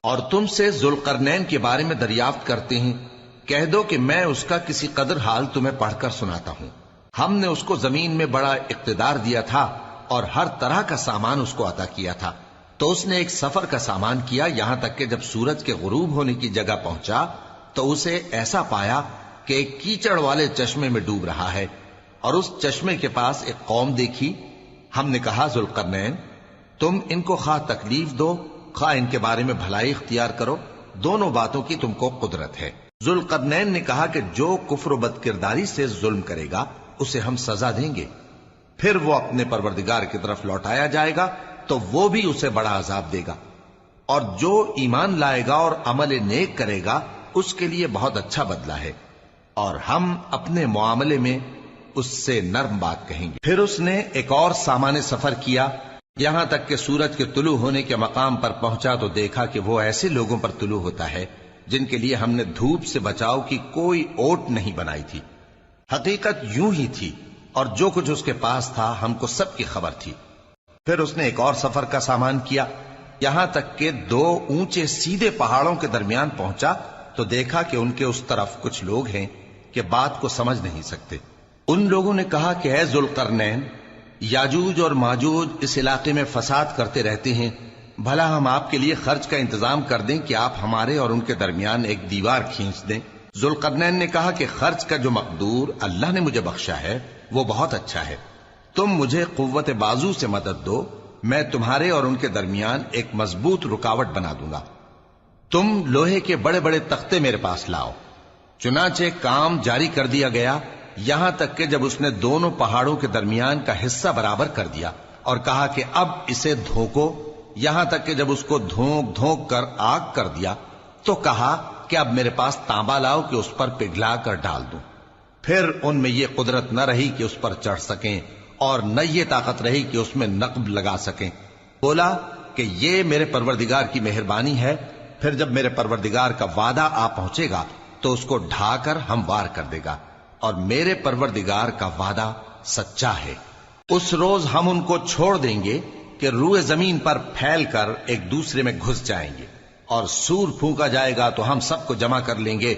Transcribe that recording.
اور تم سے ذوالقرنین کے بارے میں دریافت کرتے ہیں، کہہ دو کہ میں اس کا کسی قدر حال تمہیں پڑھ کر سناتا ہوں۔ ہم نے اس کو زمین میں بڑا اقتدار دیا تھا اور ہر طرح کا سامان اس کو عطا کیا تھا، تو اس نے ایک سفر کا سامان کیا، یہاں تک کہ جب سورج کے غروب ہونے کی جگہ پہنچا تو اسے ایسا پایا کہ ایک کیچڑ والے چشمے میں ڈوب رہا ہے، اور اس چشمے کے پاس ایک قوم دیکھی۔ ہم نے کہا ذوالقرنین، تم ان کو خواہ تکلیف دو خواہ ان کے بارے میں بھلائی اختیار کرو، دونوں باتوں کی تم کو قدرت ہے۔ ذوالقرنین نے کہا کہ جو کفر و بد کرداری سے ظلم کرے گا اسے ہم سزا دیں گے، پھر وہ اپنے پروردگار کی طرف لوٹایا جائے گا تو وہ بھی اسے بڑا عذاب دے گا، اور جو ایمان لائے گا اور عمل نیک کرے گا اس کے لیے بہت اچھا بدلہ ہے، اور ہم اپنے معاملے میں اس سے نرم بات کہیں گے۔ پھر اس نے ایک اور سامان سفر کیا، یہاں تک کہ سورج کے طلوع ہونے کے مقام پر پہنچا تو دیکھا کہ وہ ایسے لوگوں پر طلوع ہوتا ہے جن کے لیے ہم نے دھوپ سے بچاؤ کی کوئی اوٹ نہیں بنائی تھی۔ حقیقت یوں ہی تھی، اور جو کچھ اس کے پاس تھا ہم کو سب کی خبر تھی۔ پھر اس نے ایک اور سفر کا سامان کیا، یہاں تک کہ دو اونچے سیدھے پہاڑوں کے درمیان پہنچا تو دیکھا کہ ان کے اس طرف کچھ لوگ ہیں کہ بات کو سمجھ نہیں سکتے۔ ان لوگوں نے کہا کہ اے ذوالقرنین، یاجوج اور ماجوج اس علاقے میں فساد کرتے رہتے ہیں، بھلا ہم آپ کے لیے خرچ کا انتظام کر دیں کہ آپ ہمارے اور ان کے درمیان ایک دیوار کھینچ دیں۔ ذوالقرنین نے کہا کہ خرچ کا جو مقدور اللہ نے مجھے بخشا ہے وہ بہت اچھا ہے، تم مجھے قوت بازو سے مدد دو، میں تمہارے اور ان کے درمیان ایک مضبوط رکاوٹ بنا دوں گا۔ تم لوہے کے بڑے بڑے تختے میرے پاس لاؤ۔ چنانچہ کام جاری کر دیا گیا، یہاں تک کہ جب اس نے دونوں پہاڑوں کے درمیان کا حصہ برابر کر دیا اور کہا کہ اب اسے دھوکو، یہاں تک کہ جب اس کو دھونک دھونک کر آگ کر دیا تو کہا کہ اب میرے پاس تانبا لاؤ کہ اس پر پگھلا کر ڈال دوں۔ پھر ان میں یہ قدرت نہ رہی کہ اس پر چڑھ سکیں، اور نہ یہ طاقت رہی کہ اس میں نقب لگا سکیں۔ بولا کہ یہ میرے پروردگار کی مہربانی ہے، پھر جب میرے پروردگار کا وعدہ آ پہنچے گا تو اس کو ڈھا کر ہموار کر دے گا، اور میرے پروردگار کا وعدہ سچا ہے۔ اس روز ہم ان کو چھوڑ دیں گے کہ روئے زمین پر پھیل کر ایک دوسرے میں گھس جائیں گے، اور سور پھونکا جائے گا تو ہم سب کو جمع کر لیں گے